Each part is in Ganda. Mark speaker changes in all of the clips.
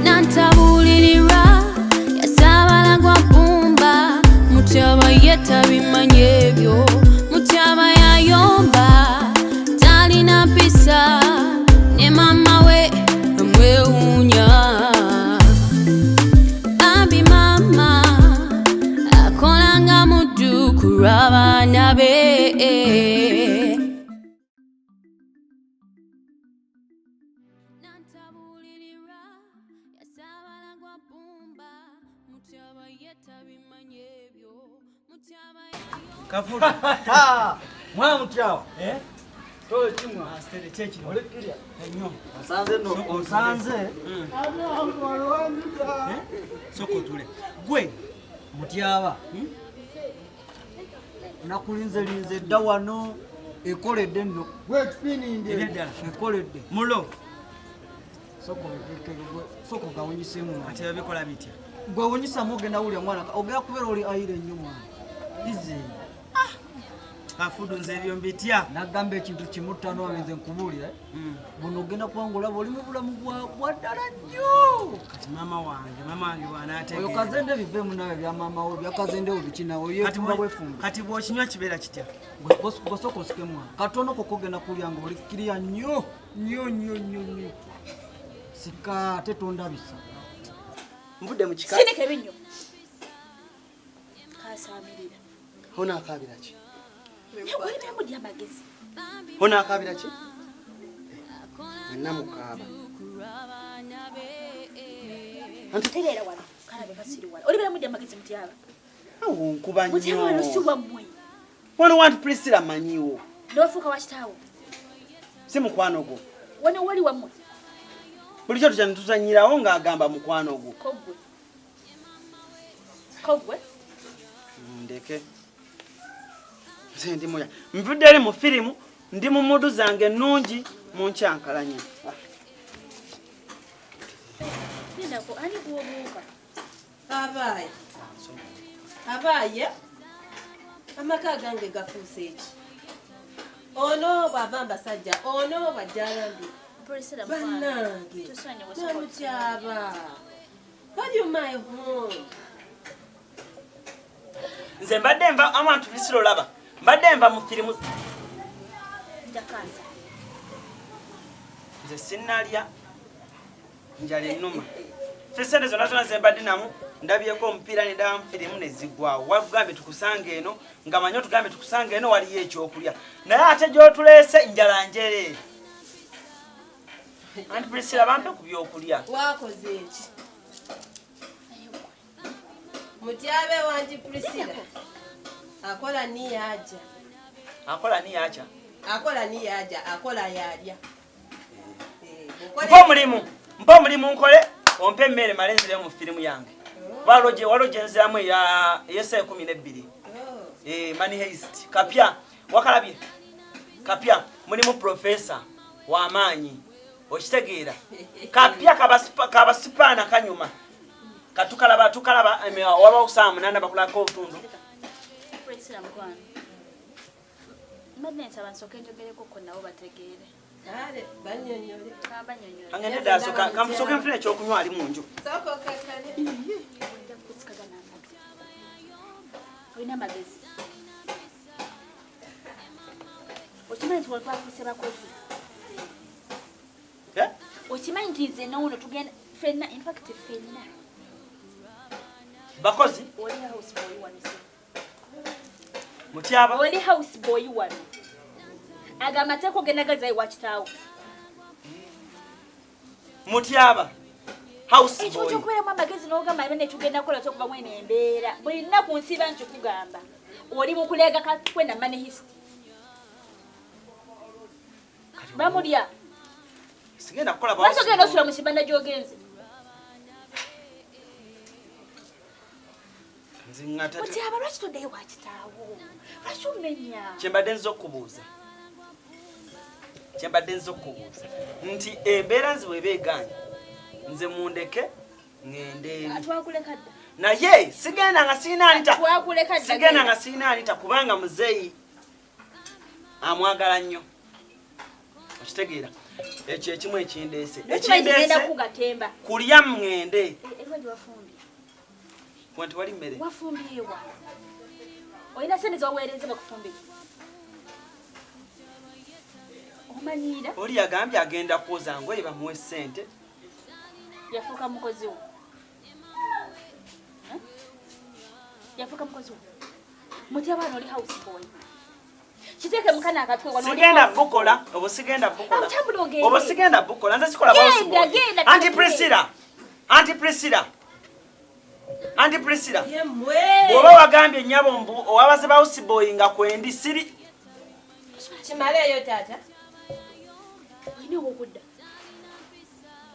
Speaker 1: Nantabulirira yasabala gwa bumba mutyaba yetabimanye byo mutyaba yayomba talina pisa ne mama we mweunya babi mama akolanga mudu kuraba nabe
Speaker 2: Kafuta. Mwa mutyawa. Toyo kimwa. Astere chechi. Olekiria. Enyo. Osanze no. Osanze. Soko tule. Gwe. Mutyawa. Nakulinze dawano ekoledde nno. Gwe spinning ndio. Ekoledde. Mulo. Soko gawunyise mu. Ati yabikola bitya. Gwe wunyisa mogenda uli mwana. Ogera kubera oli ayire nnyo mwana. Ize. Kafudu nze ebyo mbitya. Nagamba ekintu kimutano abenze nkubulira. Buno ogenda kwangula boli mu bulamu bwa ddala nnyo. Kati mama wange bwana ategera. Oyo kazende bivemu nawe bya mama wo bya kazende obikinawo yefumba bwefumba. Kati bw'okinywa kibeera kitya. Bosoko sikemwa. Katono kokogenda kulya ngo oli kiriya nnyo. Sika tetonda bisa. Mvudde mu kika.
Speaker 3: Sineke binyo. Kasamirira.
Speaker 2: Hona akabira ki?
Speaker 3: Wali bya mudi amagezi.
Speaker 2: Hona akabira ki? Namukaba.
Speaker 3: Antiterera wano. Kana bekasiri wano. Oli bya mudi amagezi mutiyaba.
Speaker 2: Awo nkuba nnyo.
Speaker 3: Mutiyaba wano si wa mmwe.
Speaker 2: Wano want Priscilla manyiwo.
Speaker 3: Ndofuka wakitawo.
Speaker 2: Si mukwano gwo.
Speaker 3: Wano wali wa mmwe.
Speaker 2: Buli kyo tujja ntuzanyirawo ng'agamba mukwano gwo.
Speaker 3: Kogwe.
Speaker 2: Ndeke. Ndi moya. Mvudde eri mu firimu ndi mu mudu zange nnungi mu nkyankalanya.
Speaker 3: Nenda ko ani kuobuka.
Speaker 4: Abaye. Amaka gange gafuuse eki. Ono bavamba sajja, ono bajalambi.
Speaker 3: Priscilla
Speaker 4: Banange.
Speaker 3: Tusanya wasoko.
Speaker 4: Namutyaba. How do you my home?
Speaker 2: Nze mbadde nva amantu Priscilla olaba. Mbadde nva mu firimu.
Speaker 3: Ndakaza.
Speaker 2: Nze sinnalya njala ennuma. Fesende zonna ze mbadde namu ndabyeko omupiira ne ddamu firimu ne ziggwawo. Wagambe tukusange eno nga manyo tugambe tukusange eno waliyo ekyokulya. Naye ate gy'otuleese njala njere. Anti Priscilla bampe ku byokulya.
Speaker 4: Wakoze eki? Mutyabe wanji Priscilla. Akola ni yaja.
Speaker 2: Akola ni yacha.
Speaker 4: Akola ni yaja, akola yalya.
Speaker 2: Mpo mulimu nkole ompe mmere malenzire mu firimu yange. Waloje nziramu ya yesa 12. Money Heist. Kapya wakalabye. Kapya mulimu professor wa manyi. Okitegeera. Kapya kabasipana kanyuma. Tukalaba waba usamu nanda bakulako obutundu.
Speaker 3: Priscilla mkwano. Madne sabansoke njogereko konawo bategeere.
Speaker 4: Ale banyonyole.
Speaker 3: Banyonyole.
Speaker 2: Angene daso kamusoke mfune ekyokunywa ali munju.
Speaker 4: Soko kakane.
Speaker 3: Kusikagana amagezi. Oyina amagezi. Okimanyi nti walikuwa kuse bakozi. Okimanyi nti nze n'ono tugenda fenna, in fact fenna.
Speaker 2: Bakozi?
Speaker 3: Oli house boy wano.
Speaker 2: Mutyaba?
Speaker 3: Oli house boy wano. Agamba teko genda gaza iwa kitaawo.
Speaker 2: Mutyaba? House boy.
Speaker 3: Ekyo kyokubera mu amagezi n'ogamba bene tugenda kola tokuba mwene embeera. Buli nnaku nsiba nti kugamba. Oli mu kulega kwenda Money Heist. Bamulya.
Speaker 2: Sigenda kukola bawo.
Speaker 3: Basogenda osula mu kibanda gy'ogenze.
Speaker 2: Nzingata.
Speaker 3: Mutyaba lwaki toddeyo wa kitaawo? Lwaki omenya?
Speaker 2: Kyembadde nzo okubuuza. Nti embeera nziwe beeganye. Nze mundeke ngende.
Speaker 3: Atwakuleka dda.
Speaker 2: Naye sigenda nga sirina anita.
Speaker 3: Atwakuleka dda.
Speaker 2: Sigenda nga sirina anita kubanga muzeeyi amwagala nnyo. Okitegeera. Ekyo ekimu ekindeese.
Speaker 3: Ekindese kugatemba.
Speaker 2: Kulya mngende.
Speaker 3: Ewa ndi wafumbi.
Speaker 2: Wantu wali mmere.
Speaker 3: Wafumbi ewa. Oyina sente z'oweereza bakufumbi. Omanyira.
Speaker 2: Oli yagambye agenda kwoza ngoye bamuwe ssente.
Speaker 3: Yafuuka mukozi wo. Yafuuka mukozi wo. Mutyabana oli house boy. Kiteeke mukana akatwe wano.
Speaker 2: Sigenda bukola, obo sigenda bukola. Obo sigenda bukola, nze sikola house boy. Auntie Priscilla.
Speaker 4: Yemwe.
Speaker 2: Bwoba wagambye nnyabo mbu owabaze ba house boy nga kwendi siri.
Speaker 4: Kimaleyo tata.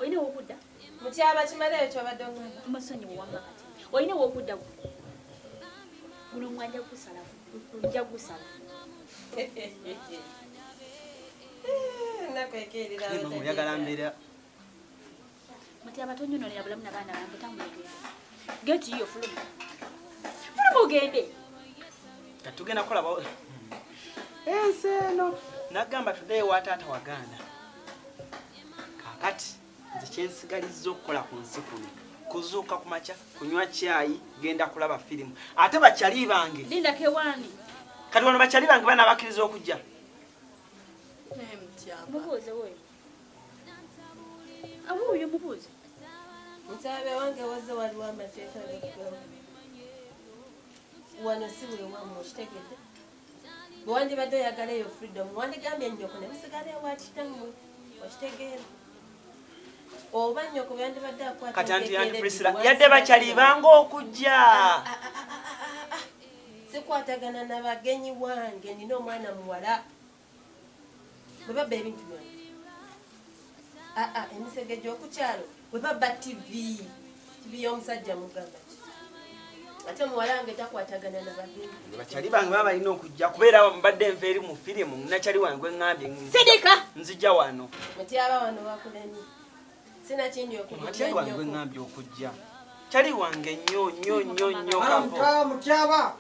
Speaker 3: Oyina wokudda.
Speaker 4: Mutyaba kimaleyo kyobadde ngamba.
Speaker 3: Masonyi wanga kati. Oyina wokudda. Guno mwanja kusala. Nja kusala.
Speaker 4: Nakwekerera.
Speaker 2: Mama yagala mbera.
Speaker 3: Mutyaba tonyonolera bulamu n'abaana bange tambulege. Get you fulum. Fulum ogende.
Speaker 2: Katugenda kola ba. Enseno. Nagamba today watata waganda. Kakati nze kyensigalizza okukola ku nsi kuno. Kuzuuka ku makya, kunywa chai, genda kulaba filimu. Ate bakyali bange.
Speaker 3: Linda kewani.
Speaker 2: Kati wano bakyali bange bana bakkiriza okujja.
Speaker 3: Mubuuze wowe. Abuuye mubuuze.
Speaker 4: Mutabe wange waze waliwo amateeka gakugamba. Wano si buli wamu okitegedde. Bwe wandibadde oyagalayo freedom, wandigambye nnyoko ne musigala ewa kitammwe. Okitegeera. Oba nnyoko bwe yandibadde akwata.
Speaker 2: Kati Auntie Priscilla yadde bakyali bange okujja.
Speaker 4: Sikwatagana na bagenyi wange, nina omwana muwala. Bwe babba ebintu byonna. Emisege gy'okukyalo bwe babba TV y'omusajja mugamba ki. Ate muwala wange takwatagana na bagenyi.
Speaker 2: Bakyali bange baba balina okujja kubeera mbadde nva eri mu firimu nakyali wange ngambye
Speaker 3: Sidika
Speaker 2: nzija wano.
Speaker 4: Mutyaba wano bakulemye. Sina kindi okujja.
Speaker 2: Mutyaba wange ngambye okujja. Kyali wange nnyo kapo.
Speaker 5: Mutyaba.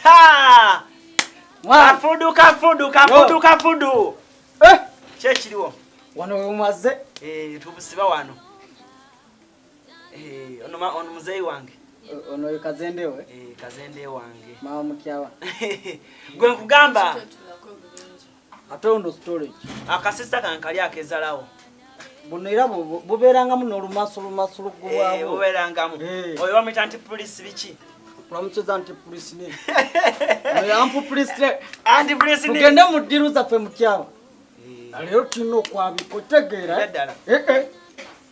Speaker 2: Ha! Kafudu. Kyekiriwo.
Speaker 5: Wano wemumaze.
Speaker 2: Tubusiba wano. Ono muzeyi wange.
Speaker 5: Ono kazende we.
Speaker 2: Kazende wange.
Speaker 5: Mama Mutyaba.
Speaker 2: Gwe nkugamba.
Speaker 5: Ate ono storage.
Speaker 2: Akasista kange kali akezalawo.
Speaker 5: Buno era bubeerangamu n'olumasulu gwawo.
Speaker 2: Bubeerangamu. Oyo bamuyita Auntie Priscilla biki?
Speaker 5: Tulamukiza Auntie Priscilla. Oyo Auntie Priscilla.
Speaker 2: Auntie Priscilla.
Speaker 5: Tugende mu ddiru zaffe Mutyaba. Leero tulina okwabika otegeera.
Speaker 2: Ddala.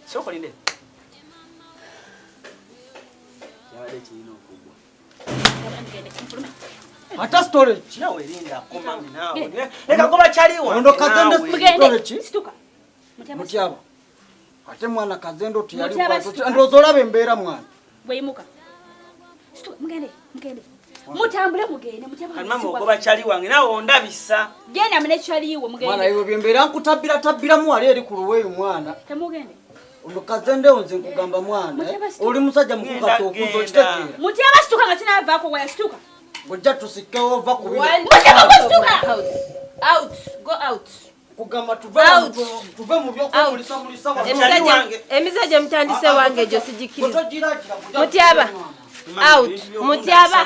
Speaker 2: Sokolinde. Yabadde kirina okugwa.
Speaker 5: Ata storage.
Speaker 2: Nawe linda komami nawe. Leka kuba kyaliwo.
Speaker 5: Ono kazende storage.
Speaker 3: Situka.
Speaker 5: Mutyaba. Ate mwana kazende otuyali kwa. Ndozo olabe embeera mwana.
Speaker 3: Bweyimuka. Situka mugende. Mutambule mugende Mutyaba.
Speaker 2: Kali mama ogoba kyali wange nawe ondabisa.
Speaker 3: Genda mune kyaliwo mugende.
Speaker 5: Mwana iwe byembeera nkutabbira mu wali eri ku luweeyo mwana.
Speaker 3: Temugende.
Speaker 5: Ono kazende onze nkugamba mwana. Oli musajja mukulu katokuzo kitegeera.
Speaker 3: Mutyaba situka nga sinavaako waya situka.
Speaker 5: Gojja tusike ova ku bino.
Speaker 4: Out. Go out.
Speaker 5: Kugamba tuve mu by'okumulisa wano.
Speaker 4: Emizaje mutandise wange egyo sigikiriza. Mutyaba. Out. Mutyaba.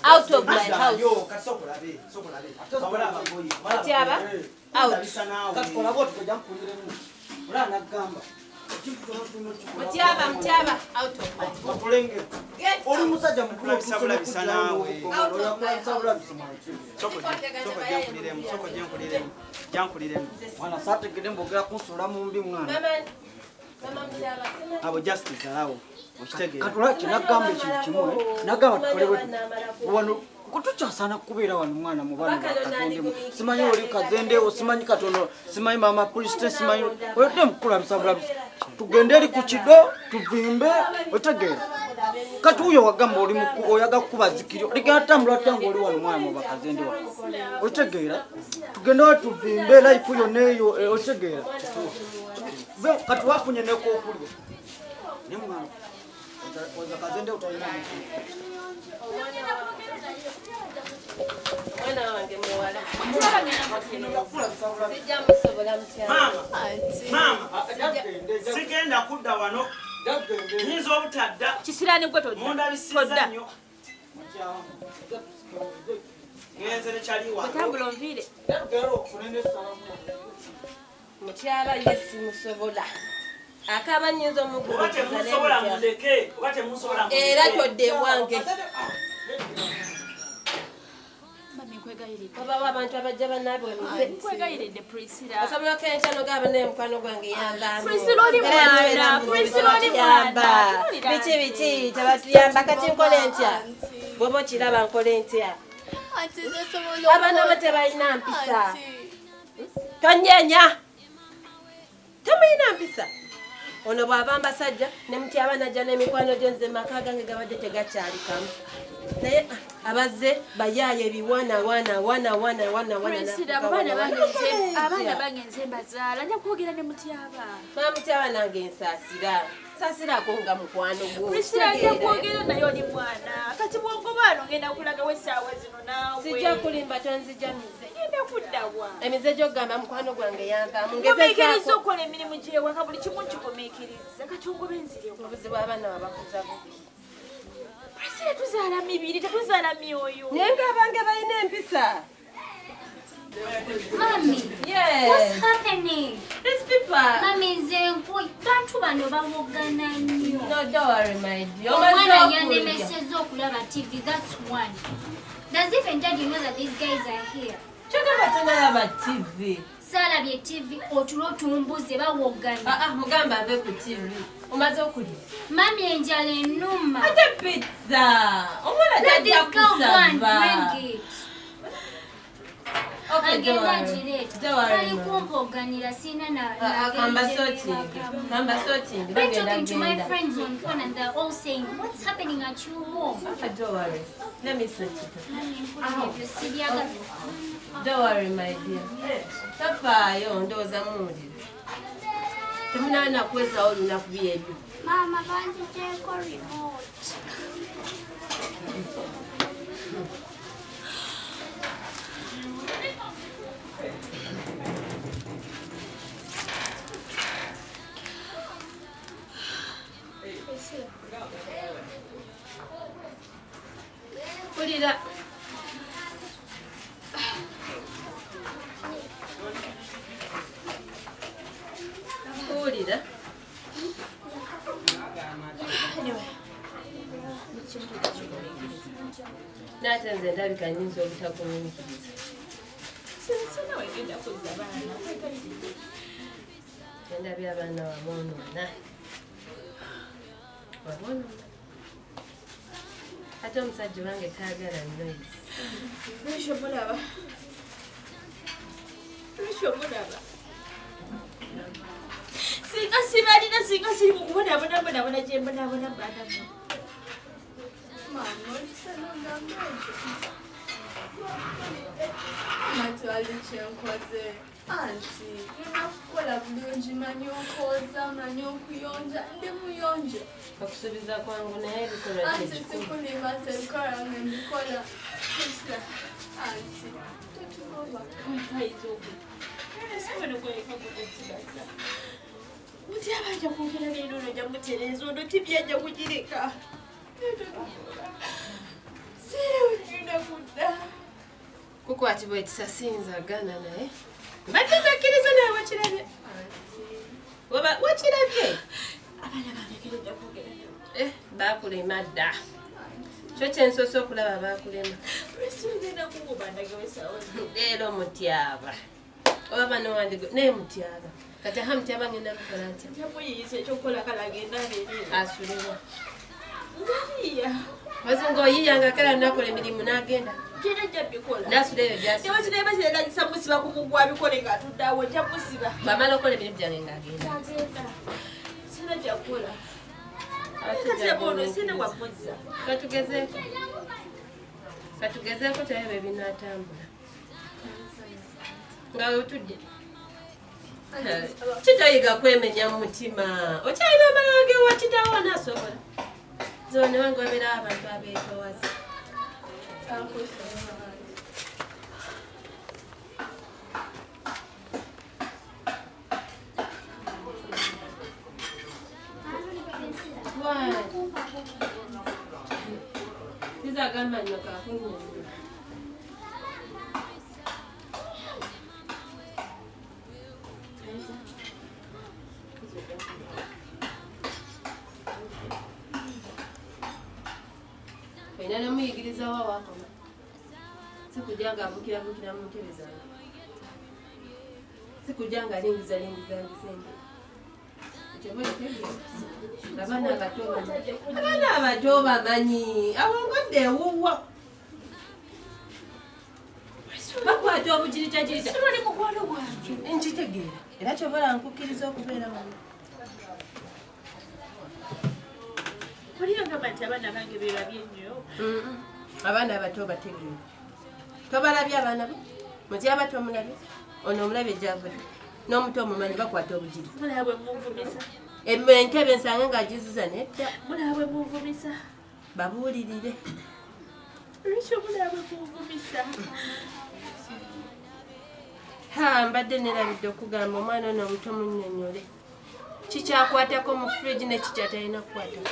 Speaker 4: Out of my house. Mutyaba. Out. Mutyaba. Out of my house.
Speaker 5: Oli musajja mukulu
Speaker 2: Bulabisa naawe. Jankuliremu.
Speaker 5: Mwana saategedde mbogera kunsula mu mbi mwana.
Speaker 4: Mama Mutyaba.
Speaker 2: Abo justice alawo. Okitegeera.
Speaker 5: Katula kinagamba ekintu kimu nagamba tukolewe wano kutukyasana kubeera wano mwana mu baana bakazende simanyi oli kazendewo simanyi katono simanyi mama Priscilla simanyi oyodde mukulabisa bulabisa tugende eri ku kido tuvimbe otegeera kati uyo wagamba oli oyaga kukuba zikiri ligenda tambula tangu oli wano mwana mu bakazende wano otegeera tugende wa tuvimbe life yonna eyo otegeera kati wafunye nekookulya ne mwana oza kazende utalina
Speaker 4: Mwana wange muwala. Sijja musobola mukyala.
Speaker 6: Mama, sigenda kudda wano. Nyinza obutadda.
Speaker 3: Kisirani gwe todda.
Speaker 6: Mundabisiza nnyo. Ngenze ne kyali wano.
Speaker 3: Otambula onviire.
Speaker 4: Mukyala ye simusobola. Akaba nnyinza omugulu.
Speaker 6: Oba temusobola mundeke. Oba temusobola mundeke.
Speaker 4: Era todde ewange. Oba abantu abajja bannaabwe
Speaker 3: Nkwegayiridde Priscilla.
Speaker 4: osobola kenkya nogaba naye mukwano gwange yamba.
Speaker 3: Priscilla oli mwana. Priscilla oli mwana.
Speaker 4: Biki tebatuyamba kati nkole ntya? Bw'oba okiraba nkole ntya? Abaana bo tebalina mpisa. Tonyenya. Temulina mpisa. Ono bw'aba mbasajja ne mutyaba najja n'emikwano gye nze maka gange gabadde tegakyalikamu. Naye abazze bayaaye ebiwana wana.
Speaker 3: Priscilla abaana bange nze mbazaala nja kwogera ne mutyaba.
Speaker 4: Mama mutyaba nange nsaasira. Nsaasirako nga mukwano gwo.
Speaker 3: Priscilla nja kwogera naye oli mwana. Kati bw'ogobaano ngenda kulagawo essaawa zino naawe.
Speaker 4: Sijja kulimba tonzija mize.
Speaker 3: Ngenda kuddawa.
Speaker 4: Emize gy'ogamba mukwano gwange yanvaamu.
Speaker 3: Nkomeekeriza okukola emirimu gy'ewaka buli kimu nkikomeekeriza. Kati ogobe nzirewo.
Speaker 4: Obuzibu abaana babakuza bubi.
Speaker 3: Priscilla tuzaala mibiri tetuzaala myoyo.
Speaker 4: Naye ng'abange balina empisa.
Speaker 1: Mommy,
Speaker 4: Yes.
Speaker 1: what's happening?
Speaker 4: These people.
Speaker 1: Mommy, bantu bano bawogana nnyo.
Speaker 4: No, don't worry, my dear.
Speaker 1: Omwana yannemesezza okulaba TV, that's one. Does even daddy know that these guys are here?
Speaker 4: Kyogamba tonalaba TV.
Speaker 1: Saalabye TV otulo otumbuze bawogana.
Speaker 4: Mugamba ave ku TV. Omaze okulya.
Speaker 1: Mami enjala ennuma.
Speaker 4: Ate pizza. Omwana
Speaker 1: Let this
Speaker 4: tajja
Speaker 1: girl go and
Speaker 4: kusaba.
Speaker 1: bring it.
Speaker 4: Okay, don't
Speaker 1: Agenda
Speaker 4: worry.
Speaker 1: agireeta.
Speaker 4: Don't worry,
Speaker 1: Kali
Speaker 4: ma.
Speaker 1: kumpoganira sina na
Speaker 4: Kamba sorting.
Speaker 1: Been talking to my friends on phone and they're all saying, what's happening at your home?
Speaker 4: Don't worry. Let me search it.
Speaker 1: Mami, siryaga.
Speaker 4: Don't worry, my dear. Tafaayo ndowooza muwulire. Temunaana kwezaawo olunaku byebyo.
Speaker 1: Mama, banzigyeko remote.
Speaker 4: Pulira. Pulira. Naate nze ndabika nnyinza obutakunyumikiriza. Ndabye abaana waboonoona. Waboonoona. Ate omusajja wange taagala noise.
Speaker 3: Lwekyo mulaba. Singa sibalina singa siri mu kubonaabona gye mbonaabona baanamu.
Speaker 7: Matwali kyenkoze anti nina kukola bulungi manyi okwoza manyi okuyonja ndi muyonjo
Speaker 4: Okusuubiza kwangu naye ebikolwa
Speaker 7: anti
Speaker 4: kyekikulu.
Speaker 7: sikulimba sebikola nga mbikola Prisca anti totugoba
Speaker 3: Muti abajja kwogera leero ono ojja mutereeza ono tibi ajja kugireka. Sireugenda kudda.
Speaker 4: Kukwatibwa ekitasinzagana naye. Mbadde nzakkiriza naye wakirabye. Wakirabye?
Speaker 3: Abaana bangekeredda kwogera.
Speaker 4: Baakulema dda. Kyo kyensoose okulaba baakulema.
Speaker 3: Ugenda kukuba ndagawo essaawa zino.
Speaker 4: Leero mutyaba. Oba bano wandigo naye mutyaba. Kati aha mutyaba ngenda kukola ntya?
Speaker 3: Njamuyiisa ekyokukola kalagenda abeerera.
Speaker 4: Asulibwa.
Speaker 3: Ngaliya.
Speaker 4: Wazinga oyiyanga kala nakola emirimu n'agenda.
Speaker 3: Genda ajja bikola.
Speaker 4: Nasula eyo gyasi.
Speaker 3: Tewa kireba kiragisa musiba ku mugwa bikole ng'atudde awo ojja musiba.
Speaker 4: Bamala okukola emirimu gyange ng'agenda.
Speaker 3: Agenda. Sina kyakukola. Kati ono sina wamuzza.
Speaker 4: Katugezeeko tulabe ebinaatambula. Nga otudde. Kitayiga kwemenya mu mutima. Okyalina amalala gewa kitawo naasobola. Zone wange wabeerawo abantu abeetoowaza. akamanyo kakunywa. Nana muyigiriza wa wakoma. Sikujanga abukira mu ntebe zange. Sikujanga lingiza sente. Abana abato bamanyi awongodde ewuwa. Bakwata obugirita girita.
Speaker 3: Sibali mukwano gwange.
Speaker 4: Nkitegeera. Era kyobola nkukkiriza okubeera wano.
Speaker 3: Kuliyanga bati abaana bange beerabye nnyo.
Speaker 4: Abaana abato bategeera. Tobalabye abaana bo? Muti abato omulabye? Ono omulabye gy'avudde. N'omuto omumanyi bakwata obugiri.
Speaker 3: Mulabwe muvumisa.
Speaker 4: Entebe nsanga ng'agizuza nedda.
Speaker 3: Mulabwe muvumisa.
Speaker 4: Babuulirire.
Speaker 3: Lwaki mulabwe muvumisa?
Speaker 4: Mbadde nerabidde okugamba omwana ono omuto munnyonnyole. Kikyakwatako mu fridge ne kikyatalina kukwatako.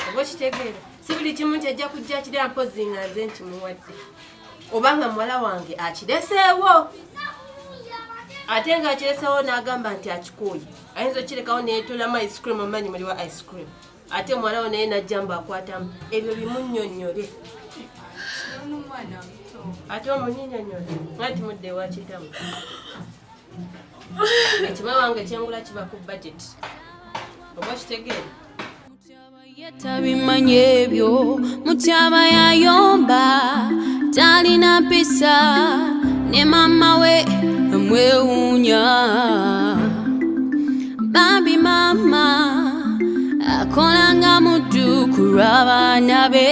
Speaker 4: Oba kitegeera si buli kimu nti ajja kujja kirya mpozi nga nze nkimuwadde obanga muwala wange akireseewo ate nga akireseewo n'agamba nti akikooye ayinza okirekawo neetolamu ice cream omanyi muliwa ice cream ate muwala wo naye najja mbu akwatamu ebyo bimunnyonnyole ate omunnyonnyole nga timudde ewakitamu ekima wange kyengula kiba ku budget oba kitegeera
Speaker 8: Tabimanye ebyo mutyaba yayomba talina mpisa ne mama we amwewuunya bambi mama akolanga muddu ku lw'abaana be